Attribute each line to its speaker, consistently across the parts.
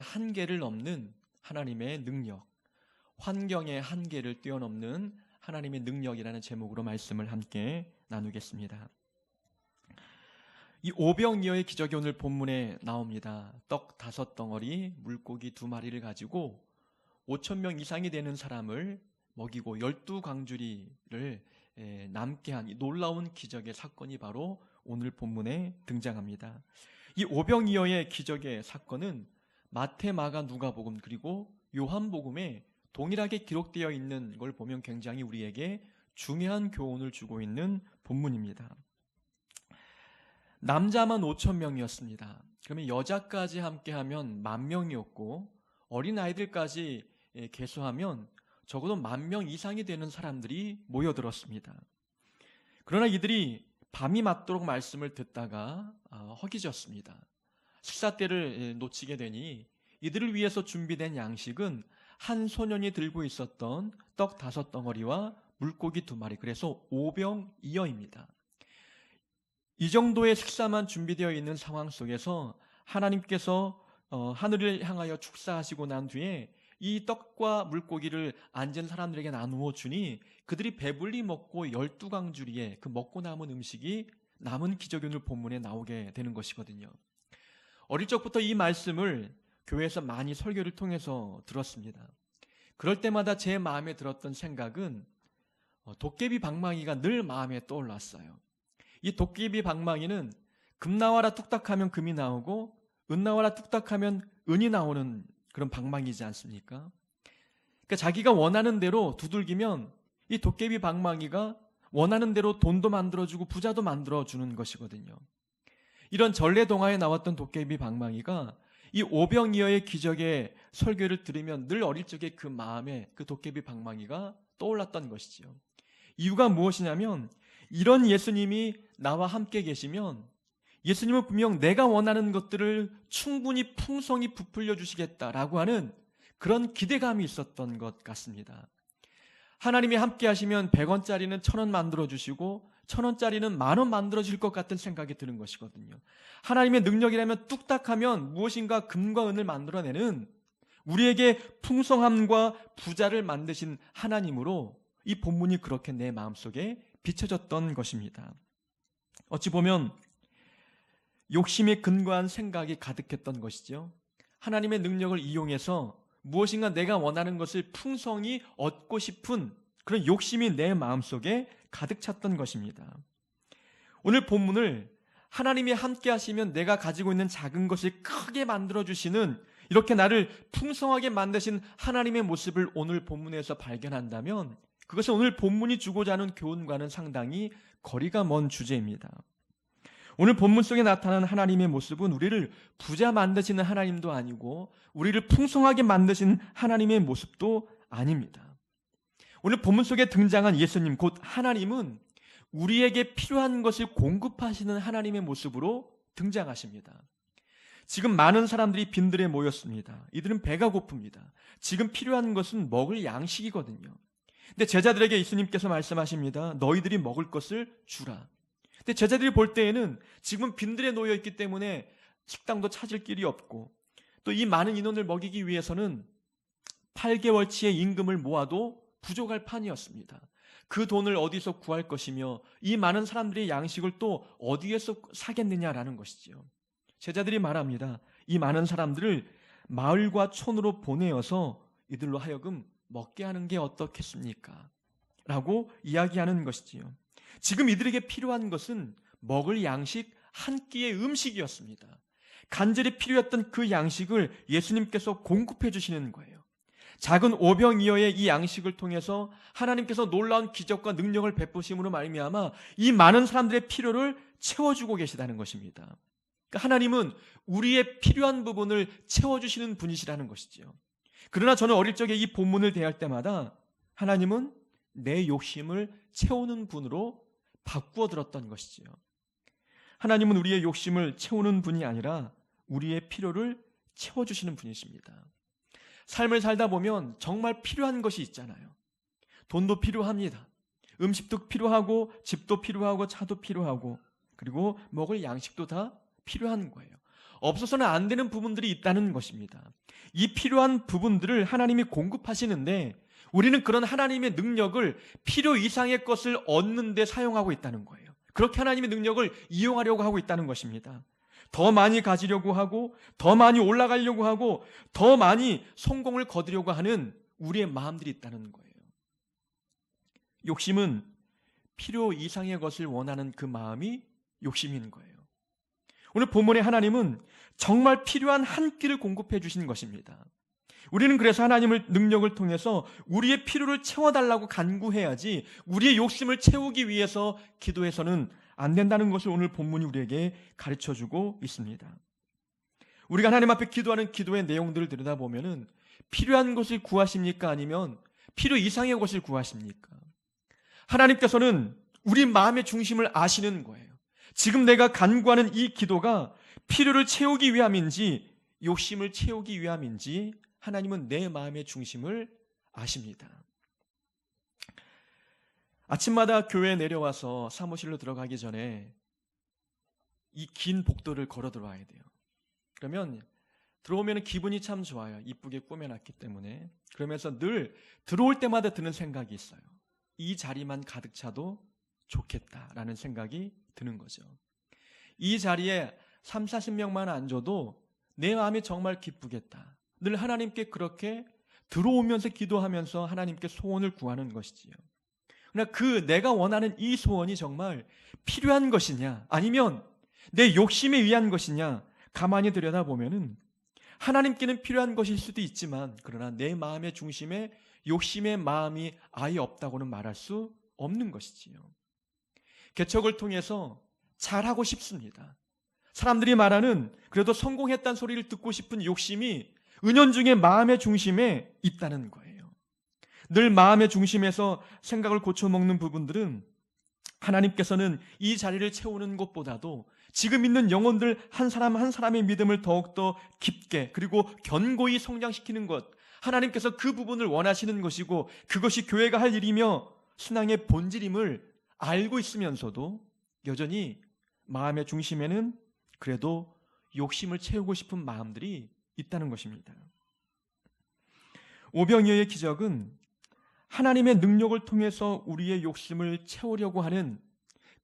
Speaker 1: 한계를 넘는 하나님의 능력, 환경의 한계를 뛰어넘는 하나님의 능력이라는 제목으로 말씀을 함께 나누겠습니다. 이 오병이어의 기적이 오늘 본문에 나옵니다. 떡 5덩어리, 물고기 2마리를 가지고 5,000명 이상이 되는 사람을 먹이고 12광주리를 남게 한 이 놀라운 기적의 사건이 바로 오늘 본문에 등장합니다. 이 오병이어의 기적의 사건은 마태, 마가, 누가복음 그리고 요한복음에 동일하게 기록되어 있는 걸 보면 굉장히 우리에게 중요한 교훈을 주고 있는 본문입니다. 남자만 5,000명이었습니다. 그러면 여자까지 함께하면 10,000명이었고 어린아이들까지 계수하면 적어도 10,000명 이상이 되는 사람들이 모여들었습니다. 그러나 이들이 밤이 맞도록 말씀을 듣다가 허기졌습니다. 식사 때를 놓치게 되니 이들을 위해서 준비된 양식은 한 소년이 들고 있었던 떡 5덩어리와 물고기 2마리, 그래서 오병이어입니다. 이 정도의 식사만 준비되어 있는 상황 속에서 하나님께서 하늘을 향하여 축사하시고 난 뒤에 이 떡과 물고기를 앉은 사람들에게 나누어 주니 그들이 배불리 먹고 12광주리에 그 먹고 남은 음식이 남은 기적이 오늘 본문에 나오게 되는 것이거든요. 어릴 적부터 이 말씀을 교회에서 많이 설교를 통해서 들었습니다. 그럴 때마다 제 마음에 들었던 생각은 도깨비 방망이가 늘 마음에 떠올랐어요. 이 도깨비 방망이는 금 나와라 뚝딱하면 금이 나오고 은 나와라 뚝딱하면 은이 나오는 그런 방망이지 않습니까? 그러니까 자기가 원하는 대로 두들기면 이 도깨비 방망이가 원하는 대로 돈도 만들어주고 부자도 만들어주는 것이거든요. 이런 전래동화에 나왔던 도깨비 방망이가 이 오병이어의 기적의 설교를 들으면 늘 어릴 적에 그 마음에 그 도깨비 방망이가 떠올랐던 것이죠. 이유가 무엇이냐면 이런 예수님이 나와 함께 계시면 예수님은 분명 내가 원하는 것들을 충분히 풍성히 부풀려 주시겠다라고 하는 그런 기대감이 있었던 것 같습니다. 하나님이 함께 하시면 100원짜리는 1,000원 만들어 주시고 1,000원짜리는 10,000원 만들어 줄 것 같은 생각이 드는 것이거든요. 하나님의 능력이라면 뚝딱하면 무엇인가 금과 은을 만들어내는 우리에게 풍성함과 부자를 만드신 하나님으로 이 본문이 그렇게 내 마음속에 비춰졌던 것입니다. 어찌 보면 욕심에 근거한 생각이 가득했던 것이죠. 하나님의 능력을 이용해서 무엇인가 내가 원하는 것을 풍성히 얻고 싶은 그런 욕심이 내 마음속에 가득 찼던 것입니다. 오늘 본문을 하나님이 함께 하시면 내가 가지고 있는 작은 것을 크게 만들어주시는 이렇게 나를 풍성하게 만드신 하나님의 모습을 오늘 본문에서 발견한다면 그것은 오늘 본문이 주고자 하는 교훈과는 상당히 거리가 먼 주제입니다. 오늘 본문 속에 나타난 하나님의 모습은 우리를 부자 만드시는 하나님도 아니고 우리를 풍성하게 만드신 하나님의 모습도 아닙니다. 오늘 본문 속에 등장한 예수님 곧 하나님은 우리에게 필요한 것을 공급하시는 하나님의 모습으로 등장하십니다. 지금 많은 사람들이 빈들에 모였습니다. 이들은 배가 고픕니다. 지금 필요한 것은 먹을 양식이거든요. 근데 제자들에게 예수님께서 말씀하십니다. 너희들이 먹을 것을 주라. 근데 제자들이 볼 때에는 지금 빈들에 놓여 있기 때문에 식당도 찾을 길이 없고 또 이 많은 인원을 먹이기 위해서는 8개월치의 임금을 모아도 부족할 판이었습니다. 그 돈을 어디서 구할 것이며 이 많은 사람들의 양식을 또 어디에서 사겠느냐라는 것이죠. 제자들이 말합니다. 이 많은 사람들을 마을과 촌으로 보내어서 이들로 하여금 먹게 하는 게 어떻겠습니까? 라고 이야기하는 것이지요. 지금 이들에게 필요한 것은 먹을 양식 한 끼의 음식이었습니다. 간절히 필요했던 그 양식을 예수님께서 공급해 주시는 거예요. 작은 오병이어의 이 양식을 통해서 하나님께서 놀라운 기적과 능력을 베푸심으로 말미암아 이 많은 사람들의 필요를 채워주고 계시다는 것입니다. 그러니까 하나님은 우리의 필요한 부분을 채워주시는 분이시라는 것이죠. 그러나 저는 어릴 적에 이 본문을 대할 때마다 하나님은 내 욕심을 채우는 분으로 바꾸어 들었던 것이지요. 하나님은 우리의 욕심을 채우는 분이 아니라 우리의 필요를 채워주시는 분이십니다. 삶을 살다 보면 정말 필요한 것이 있잖아요. 돈도 필요합니다. 음식도 필요하고 집도 필요하고 차도 필요하고 그리고 먹을 양식도 다 필요한 거예요. 없어서는 안 되는 부분들이 있다는 것입니다. 이 필요한 부분들을 하나님이 공급하시는데 우리는 그런 하나님의 능력을 필요 이상의 것을 얻는 데 사용하고 있다는 거예요. 그렇게 하나님의 능력을 이용하려고 하고 있다는 것입니다. 더 많이 가지려고 하고, 더 많이 올라가려고 하고, 더 많이 성공을 거두려고 하는 우리의 마음들이 있다는 거예요. 욕심은 필요 이상의 것을 원하는 그 마음이 욕심인 거예요. 오늘 본문의 하나님은 정말 필요한 한 끼를 공급해 주신 것입니다. 우리는 그래서 하나님의 능력을 통해서 우리의 필요를 채워달라고 간구해야지 우리의 욕심을 채우기 위해서 기도해서는 안 된다는 것을 오늘 본문이 우리에게 가르쳐주고 있습니다. 우리가 하나님 앞에 기도하는 기도의 내용들을 들여다보면 필요한 것을 구하십니까? 아니면 필요 이상의 것을 구하십니까? 하나님께서는 우리 마음의 중심을 아시는 거예요. 지금 내가 간구하는 이 기도가 필요를 채우기 위함인지 욕심을 채우기 위함인지 하나님은 내 마음의 중심을 아십니다. 아침마다 교회에 내려와서 사무실로 들어가기 전에 이 긴 복도를 걸어 들어와야 돼요. 그러면 들어오면 기분이 참 좋아요. 이쁘게 꾸며놨기 때문에. 그러면서 늘 들어올 때마다 드는 생각이 있어요. 이 자리만 가득 차도 좋겠다라는 생각이 드는 거죠. 이 자리에 30-40명만 앉아도 내 마음이 정말 기쁘겠다. 늘 하나님께 그렇게 들어오면서 기도하면서 하나님께 소원을 구하는 것이지요. 그러나 그 내가 원하는 이 소원이 정말 필요한 것이냐 아니면 내 욕심에 의한 것이냐 가만히 들여다보면은 하나님께는 필요한 것일 수도 있지만 그러나 내 마음의 중심에 욕심의 마음이 아예 없다고는 말할 수 없는 것이지요. 개척을 통해서 잘하고 싶습니다. 사람들이 말하는 그래도 성공했다는 소리를 듣고 싶은 욕심이 은연중에 마음의 중심에 있다는 거예요. 늘 마음의 중심에서 생각을 고쳐먹는 부분들은 하나님께서는 이 자리를 채우는 것보다도 지금 있는 영혼들 한 사람 한 사람의 믿음을 더욱더 깊게 그리고 견고히 성장시키는 것, 하나님께서 그 부분을 원하시는 것이고 그것이 교회가 할 일이며 신앙의 본질임을 알고 있으면서도 여전히 마음의 중심에는 그래도 욕심을 채우고 싶은 마음들이 있다는 것입니다. 오병이어의 기적은 하나님의 능력을 통해서 우리의 욕심을 채우려고 하는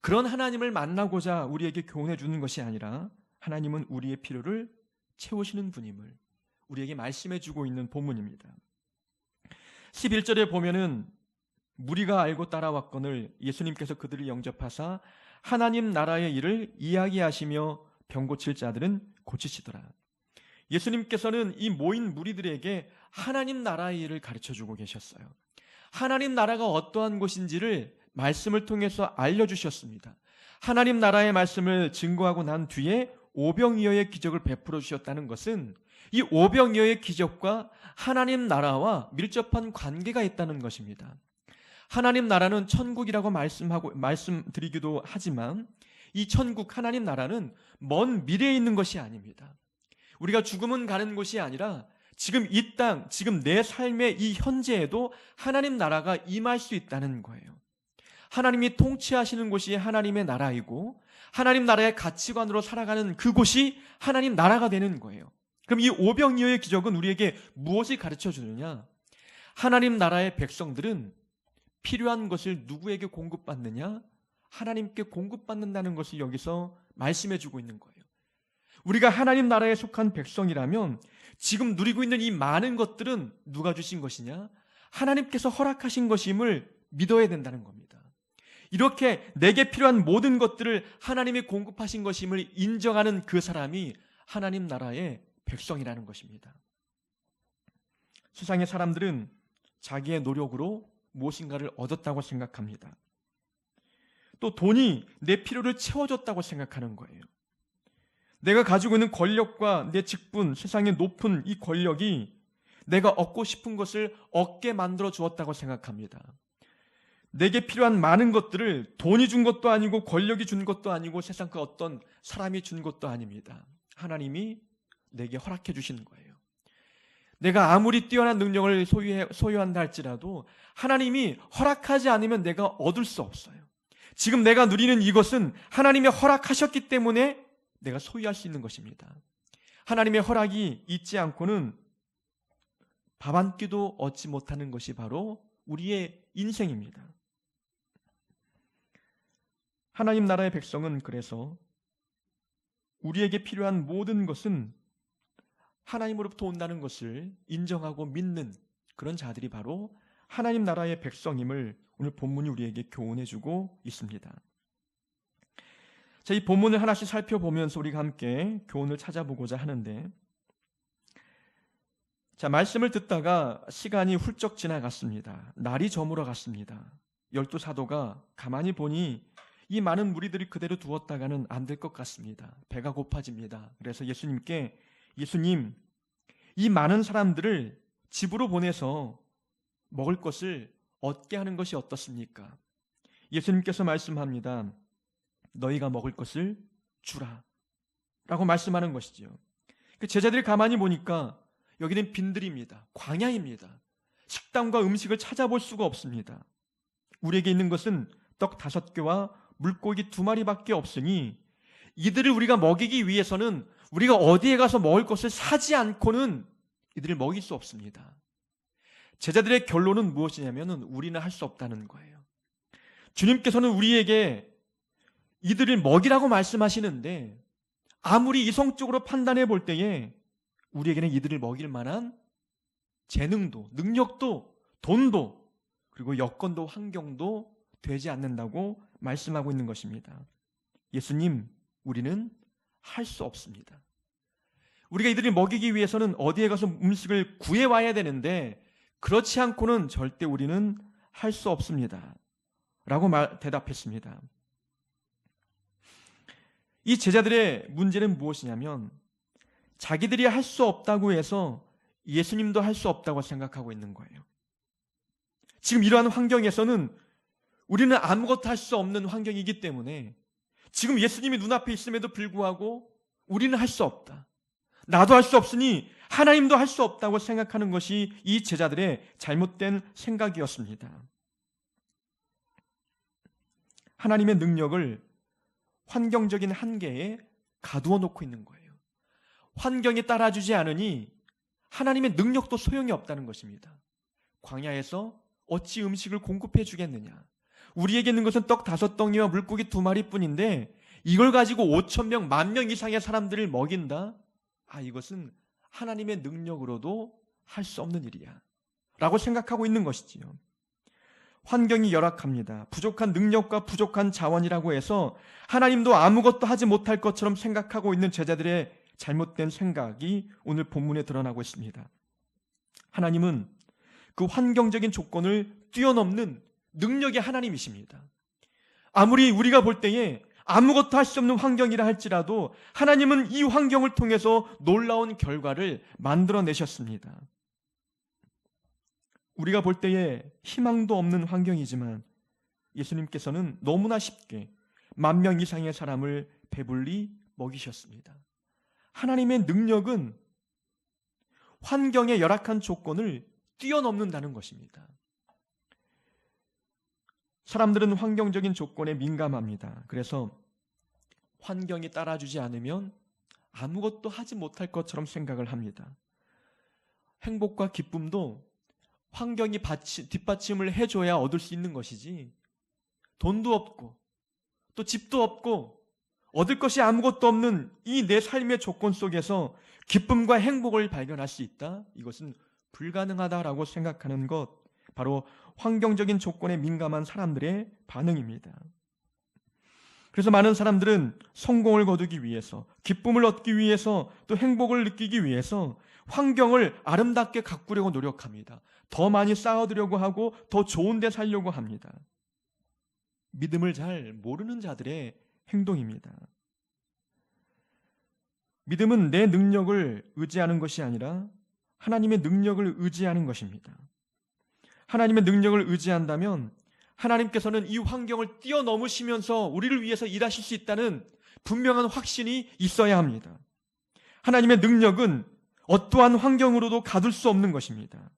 Speaker 1: 그런 하나님을 만나고자 우리에게 교훈해 주는 것이 아니라 하나님은 우리의 필요를 채우시는 분임을 우리에게 말씀해 주고 있는 본문입니다. 11절에 보면은 무리가 알고 따라왔거늘 예수님께서 그들을 영접하사 하나님 나라의 일을 이야기하시며 병 고칠 자들은 고치시더라. 예수님께서는 이 모인 무리들에게 하나님 나라의 일을 가르쳐주고 계셨어요. 하나님 나라가 어떠한 곳인지를 말씀을 통해서 알려주셨습니다. 하나님 나라의 말씀을 증거하고 난 뒤에 오병이어의 기적을 베풀어 주셨다는 것은 이 오병이어의 기적과 하나님 나라와 밀접한 관계가 있다는 것입니다. 하나님 나라는 천국이라고 말씀드리기도 하지만 이 천국 하나님 나라는 먼 미래에 있는 것이 아닙니다. 우리가 죽으면 가는 곳이 아니라 지금 이 땅, 지금 내 삶의 이 현재에도 하나님 나라가 임할 수 있다는 거예요. 하나님이 통치하시는 곳이 하나님의 나라이고 하나님 나라의 가치관으로 살아가는 그곳이 하나님 나라가 되는 거예요. 그럼 이 오병이어의 기적은 우리에게 무엇을 가르쳐 주느냐? 하나님 나라의 백성들은 필요한 것을 누구에게 공급받느냐? 하나님께 공급받는다는 것을 여기서 말씀해 주고 있는 거예요. 우리가 하나님 나라에 속한 백성이라면 지금 누리고 있는 이 많은 것들은 누가 주신 것이냐? 하나님께서 허락하신 것임을 믿어야 된다는 겁니다. 이렇게 내게 필요한 모든 것들을 하나님이 공급하신 것임을 인정하는 그 사람이 하나님 나라의 백성이라는 것입니다. 세상의 사람들은 자기의 노력으로 무엇인가를 얻었다고 생각합니다. 또 돈이 내 필요를 채워줬다고 생각하는 거예요. 내가 가지고 있는 권력과 내 직분, 세상의 높은 이 권력이 내가 얻고 싶은 것을 얻게 만들어 주었다고 생각합니다. 내게 필요한 많은 것들을 돈이 준 것도 아니고 권력이 준 것도 아니고 세상 그 어떤 사람이 준 것도 아닙니다. 하나님이 내게 허락해 주시는 거예요. 내가 아무리 뛰어난 능력을 소유한다 할지라도 하나님이 허락하지 않으면 내가 얻을 수 없어요. 지금 내가 누리는 이것은 하나님이 허락하셨기 때문에 내가 소유할 수 있는 것입니다. 하나님의 허락이 있지 않고는 밥 한 끼도 얻지 못하는 것이 바로 우리의 인생입니다. 하나님 나라의 백성은 그래서 우리에게 필요한 모든 것은 하나님으로부터 온다는 것을 인정하고 믿는 그런 자들이 바로 하나님 나라의 백성임을 오늘 본문이 우리에게 교훈해주고 있습니다. 자, 이 본문을 하나씩 살펴보면서 우리가 함께 교훈을 찾아보고자 하는데, 자, 말씀을 듣다가 시간이 훌쩍 지나갔습니다. 날이 저물어 갔습니다. 12사도가 가만히 보니 이 많은 무리들이 그대로 두었다가는 안 될 것 같습니다. 배가 고파집니다. 그래서 예수님께, 예수님, 이 많은 사람들을 집으로 보내서 먹을 것을 얻게 하는 것이 어떻습니까? 예수님께서 말씀합니다. 너희가 먹을 것을 주라 라고 말씀하는 것이지요. 제자들이 가만히 보니까 여기는 빈들입니다. 광야입니다. 식당과 음식을 찾아볼 수가 없습니다. 우리에게 있는 것은 떡 5개와 물고기 2마리밖에 없으니 이들을 우리가 먹이기 위해서는 우리가 어디에 가서 먹을 것을 사지 않고는 이들을 먹일 수 없습니다. 제자들의 결론은 무엇이냐면 우리는 할 수 없다는 거예요. 주님께서는 우리에게 이들을 먹이라고 말씀하시는데 아무리 이성적으로 판단해 볼 때에 우리에게는 이들을 먹일 만한 재능도, 능력도, 돈도, 그리고 여건도, 환경도 되지 않는다고 말씀하고 있는 것입니다. 예수님, 우리는 할 수 없습니다. 우리가 이들을 먹이기 위해서는 어디에 가서 음식을 구해와야 되는데 그렇지 않고는 절대 우리는 할 수 없습니다. 라고 대답했습니다. 이 제자들의 문제는 무엇이냐면 자기들이 할 수 없다고 해서 예수님도 할 수 없다고 생각하고 있는 거예요. 지금 이러한 환경에서는 우리는 아무것도 할 수 없는 환경이기 때문에 지금 예수님이 눈앞에 있음에도 불구하고 우리는 할 수 없다. 나도 할 수 없으니 하나님도 할 수 없다고 생각하는 것이 이 제자들의 잘못된 생각이었습니다. 하나님의 능력을 환경적인 한계에 가두어 놓고 있는 거예요. 환경에 따라주지 않으니 하나님의 능력도 소용이 없다는 것입니다. 광야에서 어찌 음식을 공급해 주겠느냐? 우리에게 있는 것은 떡 5덩이와 물고기 2마리뿐인데 이걸 가지고 5,000명, 10,000명 이상의 사람들을 먹인다? 이것은 하나님의 능력으로도 할 수 없는 일이야 라고 생각하고 있는 것이지요. 환경이 열악합니다. 부족한 능력과 부족한 자원이라고 해서 하나님도 아무것도 하지 못할 것처럼 생각하고 있는 제자들의 잘못된 생각이 오늘 본문에 드러나고 있습니다. 하나님은 그 환경적인 조건을 뛰어넘는 능력의 하나님이십니다. 아무리 우리가 볼 때에 아무것도 할 수 없는 환경이라 할지라도 하나님은 이 환경을 통해서 놀라운 결과를 만들어내셨습니다. 우리가 볼 때에 희망도 없는 환경이지만 예수님께서는 너무나 쉽게 10,000명 이상의 사람을 배불리 먹이셨습니다. 하나님의 능력은 환경의 열악한 조건을 뛰어넘는다는 것입니다. 사람들은 환경적인 조건에 민감합니다. 그래서 환경이 따라주지 않으면 아무것도 하지 못할 것처럼 생각을 합니다. 행복과 기쁨도 환경이 뒷받침을 해줘야 얻을 수 있는 것이지 돈도 없고 또 집도 없고 얻을 것이 아무것도 없는 이 내 삶의 조건 속에서 기쁨과 행복을 발견할 수 있다? 이것은 불가능하다라고 생각하는 것, 바로 환경적인 조건에 민감한 사람들의 반응입니다. 그래서 많은 사람들은 성공을 거두기 위해서, 기쁨을 얻기 위해서, 또 행복을 느끼기 위해서 환경을 아름답게 가꾸려고 노력합니다. 더 많이 쌓아두려고 하고 더 좋은 데 살려고 합니다. 믿음을 잘 모르는 자들의 행동입니다. 믿음은 내 능력을 의지하는 것이 아니라 하나님의 능력을 의지하는 것입니다. 하나님의 능력을 의지한다면 하나님께서는 이 환경을 뛰어넘으시면서 우리를 위해서 일하실 수 있다는 분명한 확신이 있어야 합니다. 하나님의 능력은 어떠한 환경으로도 가둘 수 없는 것입니다.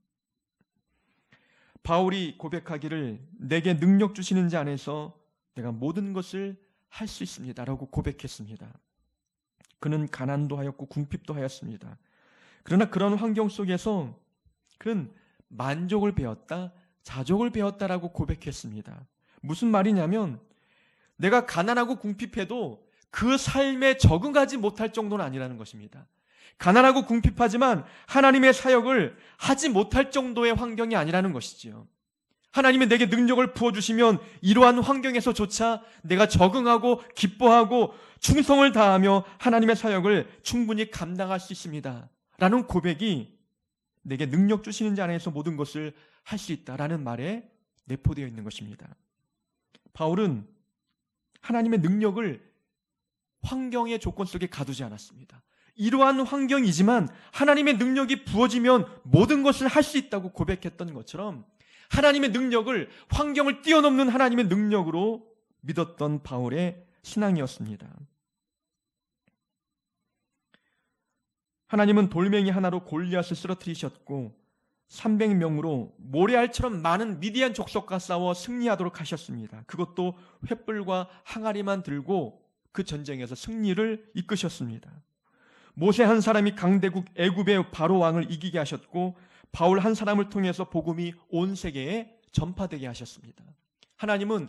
Speaker 1: 바울이 고백하기를 내게 능력 주시는 자 안에서 내가 모든 것을 할 수 있습니다 라고 고백했습니다. 그는 가난도 하였고 궁핍도 하였습니다. 그러나 그런 환경 속에서 그는 만족을 배웠다, 자족을 배웠다라고 고백했습니다. 무슨 말이냐면 내가 가난하고 궁핍해도 그 삶에 적응하지 못할 정도는 아니라는 것입니다. 가난하고 궁핍하지만 하나님의 사역을 하지 못할 정도의 환경이 아니라는 것이지요. 하나님이 내게 능력을 부어주시면 이러한 환경에서조차 내가 적응하고 기뻐하고 충성을 다하며 하나님의 사역을 충분히 감당할 수 있습니다. 라는 고백이 내게 능력 주시는 자 안에서 모든 것을 할 수 있다라는 말에 내포되어 있는 것입니다. 바울은 하나님의 능력을 환경의 조건 속에 가두지 않았습니다. 이러한 환경이지만 하나님의 능력이 부어지면 모든 것을 할 수 있다고 고백했던 것처럼 하나님의 능력을 환경을 뛰어넘는 하나님의 능력으로 믿었던 바울의 신앙이었습니다. 하나님은 돌멩이 하나로 골리앗을 쓰러뜨리셨고 300명으로 모래알처럼 많은 미디안 족속과 싸워 승리하도록 하셨습니다. 그것도 횃불과 항아리만 들고 그 전쟁에서 승리를 이끄셨습니다. 모세 한 사람이 강대국 애굽의 바로 왕을 이기게 하셨고 바울 한 사람을 통해서 복음이 온 세계에 전파되게 하셨습니다. 하나님은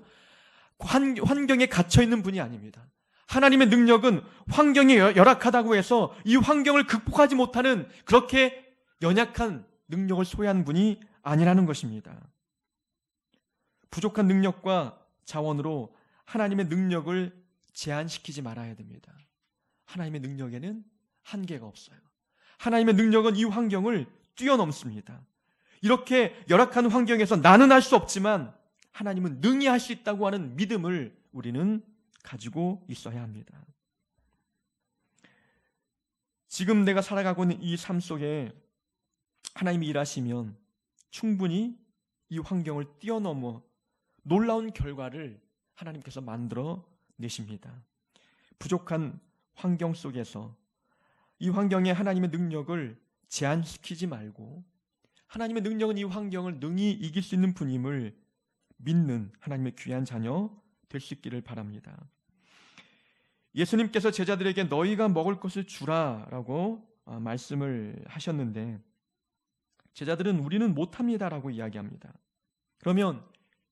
Speaker 1: 환경에 갇혀 있는 분이 아닙니다. 하나님의 능력은 환경이 열악하다고 해서 이 환경을 극복하지 못하는 그렇게 연약한 능력을 소유한 분이 아니라는 것입니다. 부족한 능력과 자원으로 하나님의 능력을 제한시키지 말아야 됩니다. 하나님의 능력에는 한계가 없어요. 하나님의 능력은 이 환경을 뛰어넘습니다. 이렇게 열악한 환경에서 나는 할 수 없지만 하나님은 능히 할 수 있다고 하는 믿음을 우리는 가지고 있어야 합니다. 지금 내가 살아가고 있는 이 삶 속에 하나님이 일하시면 충분히 이 환경을 뛰어넘어 놀라운 결과를 하나님께서 만들어 내십니다. 부족한 환경 속에서 이 환경에 하나님의 능력을 제한시키지 말고 하나님의 능력은 이 환경을 능히 이길 수 있는 분임을 믿는 하나님의 귀한 자녀 될 수 있기를 바랍니다. 예수님께서 제자들에게 너희가 먹을 것을 주라라고 말씀을 하셨는데 제자들은 우리는 못합니다라고 이야기합니다. 그러면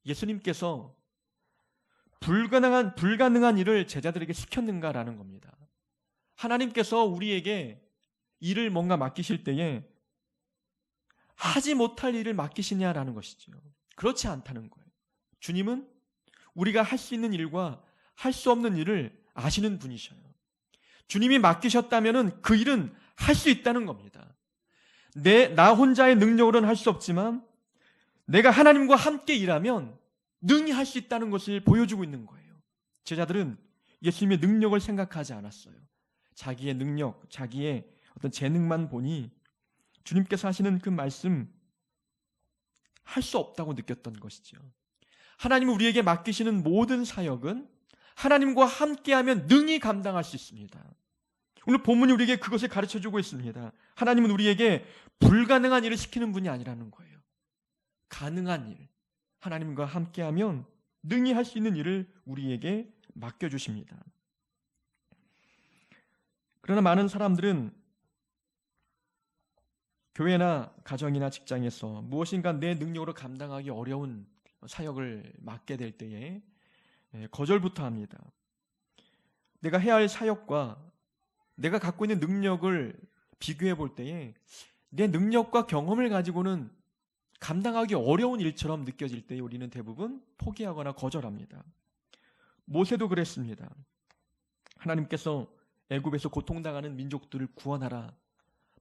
Speaker 1: 예수님께서 불가능한 일을 제자들에게 시켰는가라는 겁니다. 하나님께서 우리에게 일을 뭔가 맡기실 때에 하지 못할 일을 맡기시냐라는 것이죠. 그렇지 않다는 거예요. 주님은 우리가 할 수 있는 일과 할 수 없는 일을 아시는 분이셔요. 주님이 맡기셨다면 그 일은 할 수 있다는 겁니다. 나 혼자의 능력으로는 할 수 없지만 내가 하나님과 함께 일하면 능히 할 수 있다는 것을 보여주고 있는 거예요. 제자들은 예수님의 능력을 생각하지 않았어요. 자기의 능력, 자기의 어떤 재능만 보니 주님께서 하시는 그 말씀 할 수 없다고 느꼈던 것이죠. 하나님은 우리에게 맡기시는 모든 사역은 하나님과 함께하면 능히 감당할 수 있습니다. 오늘 본문이 우리에게 그것을 가르쳐주고 있습니다. 하나님은 우리에게 불가능한 일을 시키는 분이 아니라는 거예요. 가능한 일, 하나님과 함께하면 능히 할 수 있는 일을 우리에게 맡겨주십니다. 그러나 많은 사람들은 교회나 가정이나 직장에서 무엇인가 내 능력으로 감당하기 어려운 사역을 맡게 될 때에 거절부터 합니다. 내가 해야 할 사역과 내가 갖고 있는 능력을 비교해 볼 때에 내 능력과 경험을 가지고는 감당하기 어려운 일처럼 느껴질 때에 우리는 대부분 포기하거나 거절합니다. 모세도 그랬습니다. 하나님께서 애굽에서 고통당하는 민족들을 구원하라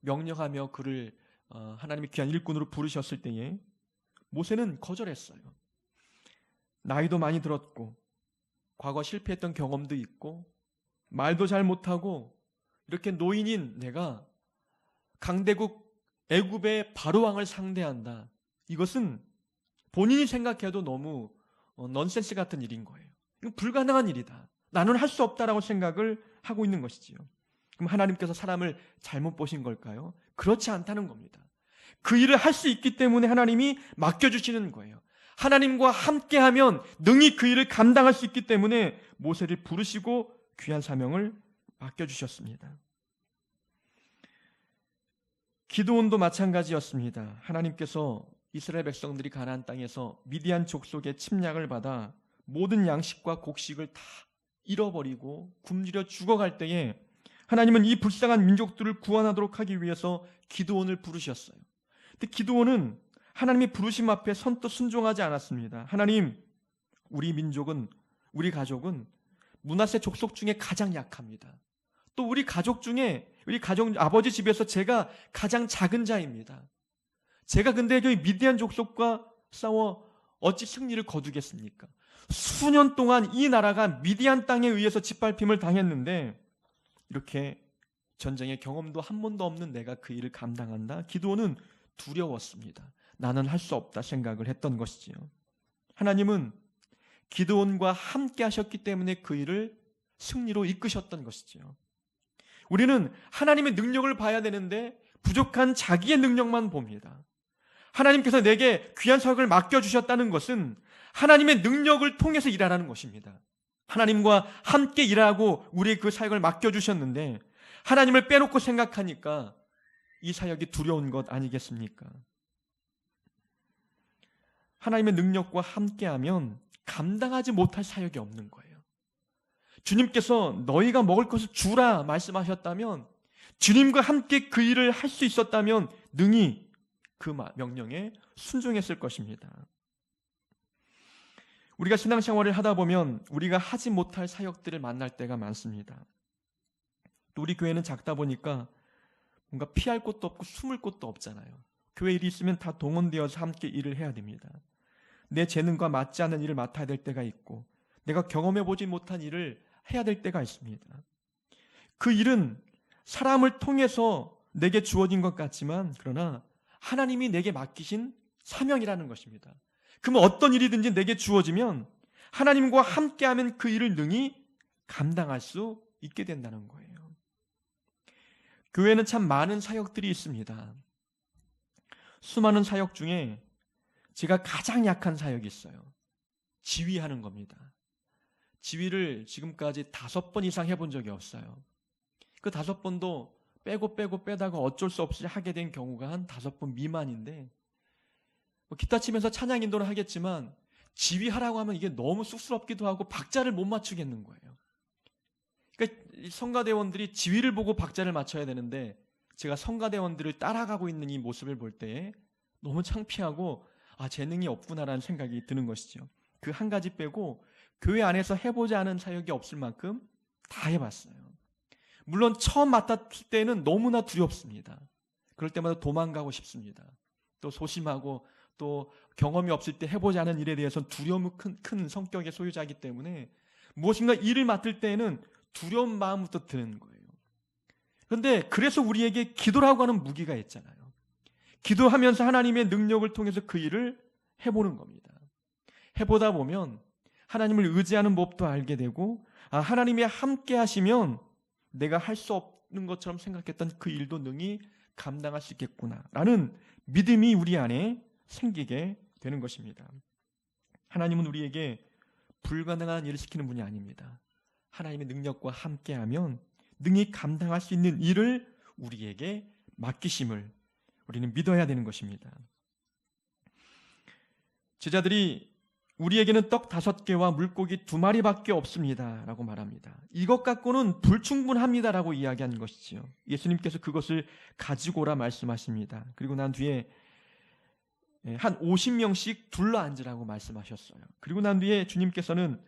Speaker 1: 명령하며 그를 하나님의 귀한 일꾼으로 부르셨을 때에 모세는 거절했어요. 나이도 많이 들었고 과거 실패했던 경험도 있고 말도 잘 못하고 이렇게 노인인 내가 강대국 애굽의 바로왕을 상대한다. 이것은 본인이 생각해도 너무 넌센스 같은 일인 거예요. 이건 불가능한 일이다. 나는 할 수 없다라고 생각을 하고 있는 것이지요. 그럼 하나님께서 사람을 잘못 보신 걸까요? 그렇지 않다는 겁니다. 그 일을 할 수 있기 때문에 하나님이 맡겨주시는 거예요. 하나님과 함께하면 능히 그 일을 감당할 수 있기 때문에 모세를 부르시고 귀한 사명을 맡겨주셨습니다. 기드온도 마찬가지였습니다. 하나님께서 이스라엘 백성들이 가나안 땅에서 미디안 족속의 침략을 받아 모든 양식과 곡식을 다 잃어버리고 굶주려 죽어갈 때에 하나님은 이 불쌍한 민족들을 구원하도록 하기 위해서 기드온을 부르셨어요. 근데 기드온은 하나님의 부르심 앞에 선뜻 순종하지 않았습니다. 하나님, 우리 민족은, 우리 가족은 므낫세 족속 중에 가장 약합니다. 또 우리 가족 중에, 우리 가족 아버지 집에서 제가 가장 작은 자입니다. 제가 근데 여기 미디안 족속과 싸워 어찌 승리를 거두겠습니까? 수년 동안 이 나라가 미디안 땅에 의해서 짓밟힘을 당했는데 이렇게 전쟁의 경험도 한 번도 없는 내가 그 일을 감당한다? 기드온은 두려웠습니다. 나는 할 수 없다 생각을 했던 것이지요. 하나님은 기드온과 함께 하셨기 때문에 그 일을 승리로 이끄셨던 것이지요. 우리는 하나님의 능력을 봐야 되는데 부족한 자기의 능력만 봅니다. 하나님께서 내게 귀한 사역을 맡겨주셨다는 것은 하나님의 능력을 통해서 일하라는 것입니다. 하나님과 함께 일하고 우리의 그 사역을 맡겨주셨는데 하나님을 빼놓고 생각하니까 이 사역이 두려운 것 아니겠습니까? 하나님의 능력과 함께하면 감당하지 못할 사역이 없는 거예요. 주님께서 너희가 먹을 것을 주라 말씀하셨다면, 주님과 함께 그 일을 할 수 있었다면 능히 그 명령에 순종했을 것입니다. 우리가 신앙생활을 하다 보면 우리가 하지 못할 사역들을 만날 때가 많습니다. 또 우리 교회는 작다 보니까 뭔가 피할 곳도 없고 숨을 곳도 없잖아요. 교회 일이 있으면 다 동원되어서 함께 일을 해야 됩니다. 내 재능과 맞지 않는 일을 맡아야 될 때가 있고 내가 경험해보지 못한 일을 해야 될 때가 있습니다. 그 일은 사람을 통해서 내게 주어진 것 같지만 그러나 하나님이 내게 맡기신 사명이라는 것입니다. 그러면 어떤 일이든지 내게 주어지면 하나님과 함께하면 그 일을 능히 감당할 수 있게 된다는 거예요. 교회는 참 많은 사역들이 있습니다. 수많은 사역 중에 제가 가장 약한 사역이 있어요. 지휘하는 겁니다. 지휘를 지금까지 5번 이상 해본 적이 없어요. 그 5번도 빼고 빼다가 어쩔 수 없이 하게 된 경우가 한 5번 미만인데 기타 치면서 찬양 인도를 하겠지만 지휘하라고 하면 이게 너무 쑥스럽기도 하고 박자를 못 맞추겠는 거예요. 그러니까 성가대원들이 지휘를 보고 박자를 맞춰야 되는데 제가 성가대원들을 따라가고 있는 이 모습을 볼 때 너무 창피하고 재능이 없구나라는 생각이 드는 것이죠. 그 한 가지 빼고 교회 안에서 해보지 않은 사역이 없을 만큼 다 해봤어요. 물론 처음 맡았을 때는 너무나 두렵습니다. 그럴 때마다 도망가고 싶습니다. 또 소심하고 또 경험이 없을 때 해보지 않은 일에 대해서는 두려움이 큰 성격의 소유자이기 때문에 무엇인가 일을 맡을 때에는 두려운 마음부터 드는 거예요. 그런데 그래서 우리에게 기도라고 하는 무기가 있잖아요. 기도하면서 하나님의 능력을 통해서 그 일을 해보는 겁니다. 해보다 보면 하나님을 의지하는 법도 알게 되고 하나님이 함께 하시면 내가 할 수 없는 것처럼 생각했던 그 일도 능히 감당할 수 있겠구나라는 믿음이 우리 안에 생기게 되는 것입니다. 하나님은 우리에게 불가능한 일을 시키는 분이 아닙니다. 하나님의 능력과 함께하면 능히 감당할 수 있는 일을 우리에게 맡기심을 우리는 믿어야 되는 것입니다. 제자들이 우리에게는 떡 5개와 물고기 2마리밖에 없습니다 라고 말합니다. 이것 갖고는 불충분합니다라고 이야기한 것이지요. 예수님께서 그것을 가지고 오라 말씀하십니다. 그리고 난 뒤에 한 50명씩 둘러앉으라고 말씀하셨어요. 그리고 난 뒤에 주님께서는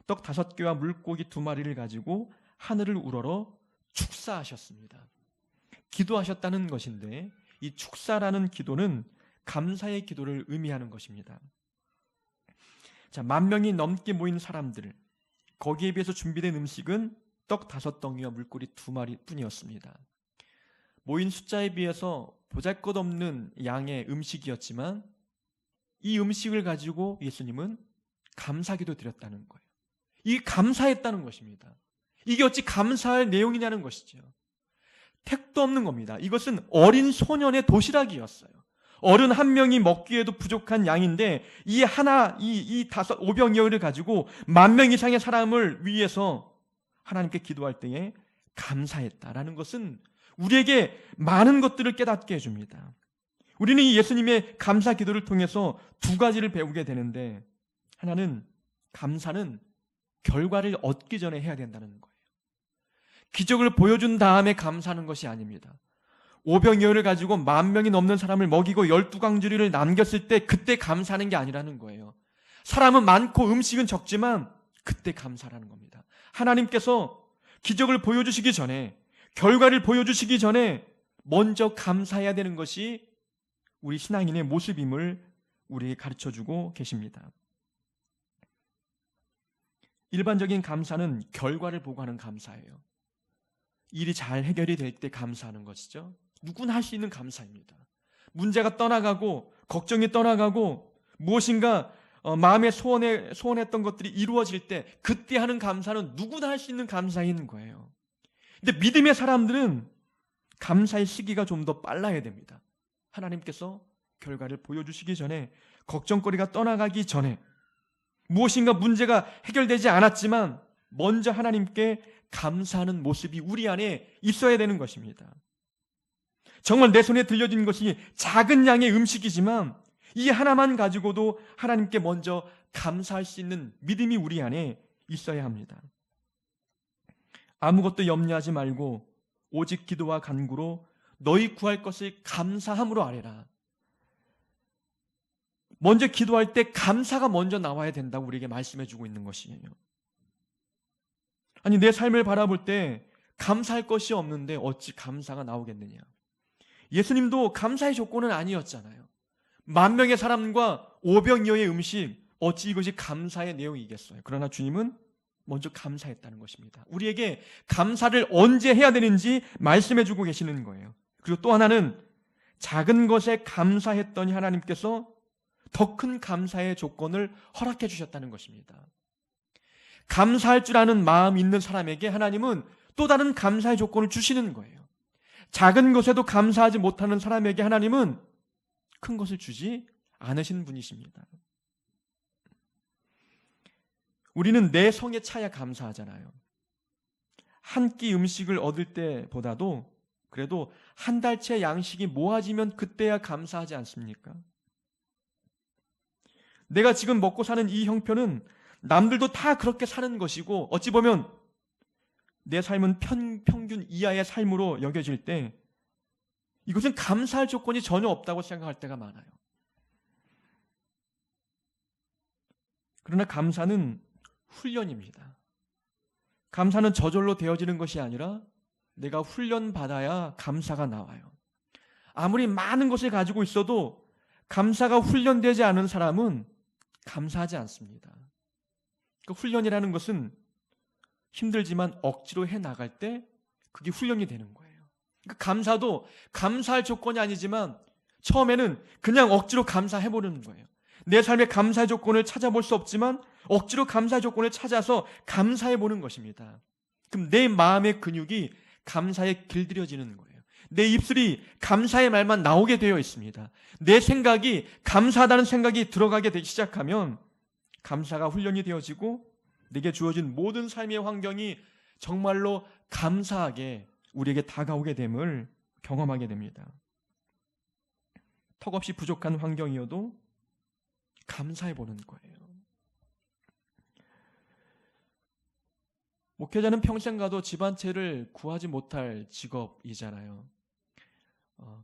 Speaker 1: 떡 5개와 물고기 2마리를 가지고 하늘을 우러러 축사하셨습니다. 기도하셨다는 것인데 이 축사라는 기도는 감사의 기도를 의미하는 것입니다. 자, 10,000명이 넘게 모인 사람들, 거기에 비해서 준비된 음식은 떡 5덩이와 물고기 2마리 뿐이었습니다. 모인 숫자에 비해서 보잘것없는 양의 음식이었지만 이 음식을 가지고 예수님은 감사기도 드렸다는 거예요. 이게 감사했다는 것입니다. 이게 어찌 감사할 내용이냐는 것이죠. 택도 없는 겁니다. 이것은 어린 소년의 도시락이었어요. 어른 1명이 먹기에도 부족한 양인데 이 5병이어를 가지고 10,000명 이상의 사람을 위해서 하나님께 기도할 때에 감사했다라는 것은 우리에게 많은 것들을 깨닫게 해줍니다. 우리는 이 예수님의 감사 기도를 통해서 두 가지를 배우게 되는데, 하나는 감사는 결과를 얻기 전에 해야 된다는 거예요. 기적을 보여준 다음에 감사하는 것이 아닙니다. 오병이어를 가지고 10,000명이 넘는 사람을 먹이고 12광주리를 남겼을 때 그때 감사하는 게 아니라는 거예요. 사람은 많고 음식은 적지만 그때 감사라는 겁니다. 하나님께서 기적을 보여주시기 전에, 결과를 보여주시기 전에 먼저 감사해야 되는 것이 우리 신앙인의 모습임을 우리에게 가르쳐주고 계십니다. 일반적인 감사는 결과를 보고 하는 감사예요. 일이 잘 해결이 될 때 감사하는 것이죠. 누구나 할 수 있는 감사입니다. 문제가 떠나가고 걱정이 떠나가고 무엇인가 마음에 소원했던 것들이 이루어질 때 그때 하는 감사는 누구나 할 수 있는 감사인 거예요. 근데 믿음의 사람들은 감사의 시기가 좀 더 빨라야 됩니다. 하나님께서 결과를 보여주시기 전에, 걱정거리가 떠나가기 전에, 무엇인가 문제가 해결되지 않았지만 먼저 하나님께 감사하는 모습이 우리 안에 있어야 되는 것입니다. 정말 내 손에 들려진 것이 작은 양의 음식이지만 이 하나만 가지고도 하나님께 먼저 감사할 수 있는 믿음이 우리 안에 있어야 합니다. 아무것도 염려하지 말고 오직 기도와 간구로 너희 구할 것을 감사함으로 아뢰라. 먼저 기도할 때 감사가 먼저 나와야 된다고 우리에게 말씀해 주고 있는 것이에요. 아니, 내 삶을 바라볼 때 감사할 것이 없는데 어찌 감사가 나오겠느냐. 예수님도 감사의 조건은 아니었잖아요. 10,000명의 사람과 오병이어의 음식, 어찌 이것이 감사의 내용이겠어요. 그러나 주님은 먼저 감사했다는 것입니다. 우리에게 감사를 언제 해야 되는지 말씀해 주고 계시는 거예요. 그리고 또 하나는 작은 것에 감사했더니 하나님께서 더 큰 감사의 조건을 허락해 주셨다는 것입니다. 감사할 줄 아는 마음 있는 사람에게 하나님은 또 다른 감사의 조건을 주시는 거예요. 작은 것에도 감사하지 못하는 사람에게 하나님은 큰 것을 주지 않으신 분이십니다. 우리는 내 성에 차야 감사하잖아요. 한 끼 음식을 얻을 때보다도 그래도 한 달치 양식이 모아지면 그때야 감사하지 않습니까? 내가 지금 먹고 사는 이 형편은 남들도 다 그렇게 사는 것이고 어찌 보면 내 삶은 평균 이하의 삶으로 여겨질 때 이것은 감사할 조건이 전혀 없다고 생각할 때가 많아요. 그러나 감사는 훈련입니다. 감사는 저절로 되어지는 것이 아니라 내가 훈련받아야 감사가 나와요. 아무리 많은 것을 가지고 있어도 감사가 훈련되지 않은 사람은 감사하지 않습니다. 그 훈련이라는 것은 힘들지만 억지로 해나갈 때 그게 훈련이 되는 거예요. 그 감사도 감사할 조건이 아니지만 처음에는 그냥 억지로 감사해보는 거예요. 내 삶의 감사의 조건을 찾아볼 수 없지만 억지로 감사의 조건을 찾아서 감사해보는 것입니다. 그럼 내 마음의 근육이 감사에 길들여지는 거예요. 내 입술이 감사의 말만 나오게 되어 있습니다. 내 생각이 감사하다는 생각이 들어가게 되기 시작하면 감사가 훈련이 되어지고 내게 주어진 모든 삶의 환경이 정말로 감사하게 우리에게 다가오게 됨을 경험하게 됩니다. 턱없이 부족한 환경이어도 감사해 보는 거예요. 목회자는 평생 가도 집 한 채를 구하지 못할 직업이잖아요.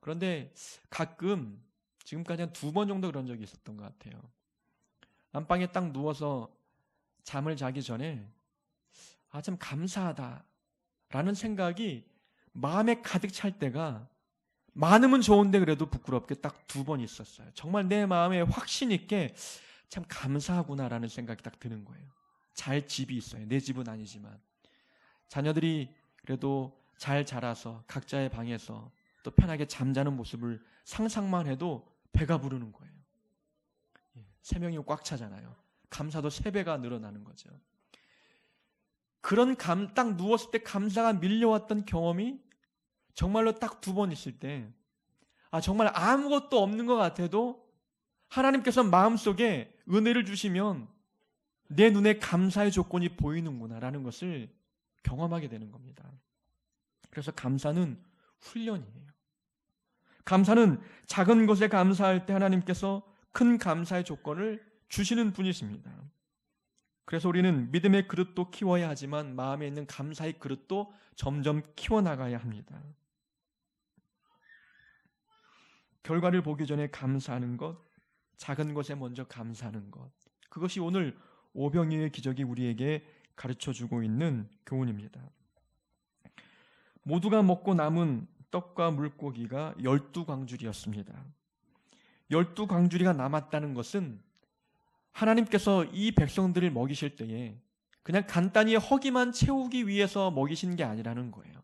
Speaker 1: 그런데 가끔 지금까지 한 2번 정도 그런 적이 있었던 것 같아요. 안방에 딱 누워서 잠을 자기 전에 참 감사하다라는 생각이 마음에 가득 찰 때가 많으면 좋은데 그래도 부끄럽게 딱 2번 있었어요. 정말 내 마음에 확신 있게 참 감사하구나라는 생각이 딱 드는 거예요. 잘 집이 있어요. 내 집은 아니지만 자녀들이 그래도 잘 자라서 각자의 방에서 또 편하게 잠자는 모습을 상상만 해도 배가 부르는 거예요. 3명이 꽉 차잖아요. 감사도 3배가 늘어나는 거죠. 그런 딱 누웠을 때 감사가 밀려왔던 경험이 정말로 딱 2번 있을 때 정말 아무것도 없는 것 같아도 하나님께서 마음속에 은혜를 주시면 내 눈에 감사의 조건이 보이는구나라는 것을 경험하게 되는 겁니다. 그래서 감사는 훈련이에요. 감사는 작은 것에 감사할 때 하나님께서 큰 감사의 조건을 주시는 분이십니다. 그래서 우리는 믿음의 그릇도 키워야 하지만 마음에 있는 감사의 그릇도 점점 키워나가야 합니다. 결과를 보기 전에 감사하는 것, 작은 것에 먼저 감사하는 것, 그것이 오늘 오병이어의 기적이 우리에게 가르쳐주고 있는 교훈입니다. 모두가 먹고 남은 떡과 물고기가 12광줄이었습니다. 12광줄이가 남았다는 것은 하나님께서 이 백성들을 먹이실 때에 그냥 간단히 허기만 채우기 위해서 먹이신 게 아니라는 거예요.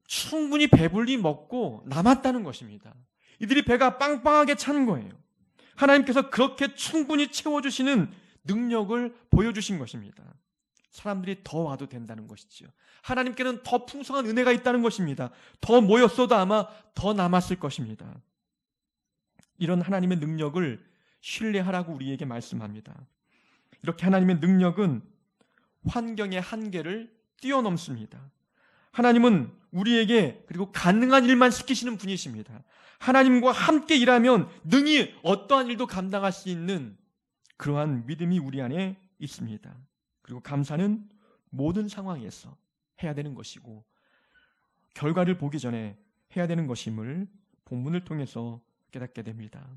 Speaker 1: 충분히 배불리 먹고 남았다는 것입니다. 이들이 배가 빵빵하게 찬 거예요. 하나님께서 그렇게 충분히 채워주시는 능력을 보여주신 것입니다. 사람들이 더 와도 된다는 것이지요. 하나님께는 더 풍성한 은혜가 있다는 것입니다. 더 모였어도 아마 더 남았을 것입니다. 이런 하나님의 능력을 신뢰하라고 우리에게 말씀합니다. 이렇게 하나님의 능력은 환경의 한계를 뛰어넘습니다. 하나님은 우리에게 그리고 가능한 일만 시키시는 분이십니다. 하나님과 함께 일하면 능히 어떠한 일도 감당할 수 있는 그러한 믿음이 우리 안에 있습니다. 그리고 감사는 모든 상황에서 해야 되는 것이고 결과를 보기 전에 해야 되는 것임을 본문을 통해서 깨닫게 됩니다.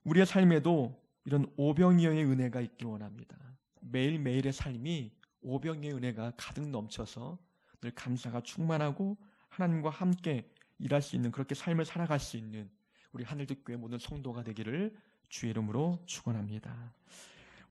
Speaker 1: 우리의 삶에도 이런 오병이어의 은혜가 있길 원합니다. 매일매일의 삶이 오병이어의 은혜가 가득 넘쳐서 늘 감사가 충만하고 하나님과 함께 일할 수 있는 그렇게 삶을 살아갈 수 있는 우리 하늘빛교회 모든 성도가 되기를 주의 이름으로 축원합니다.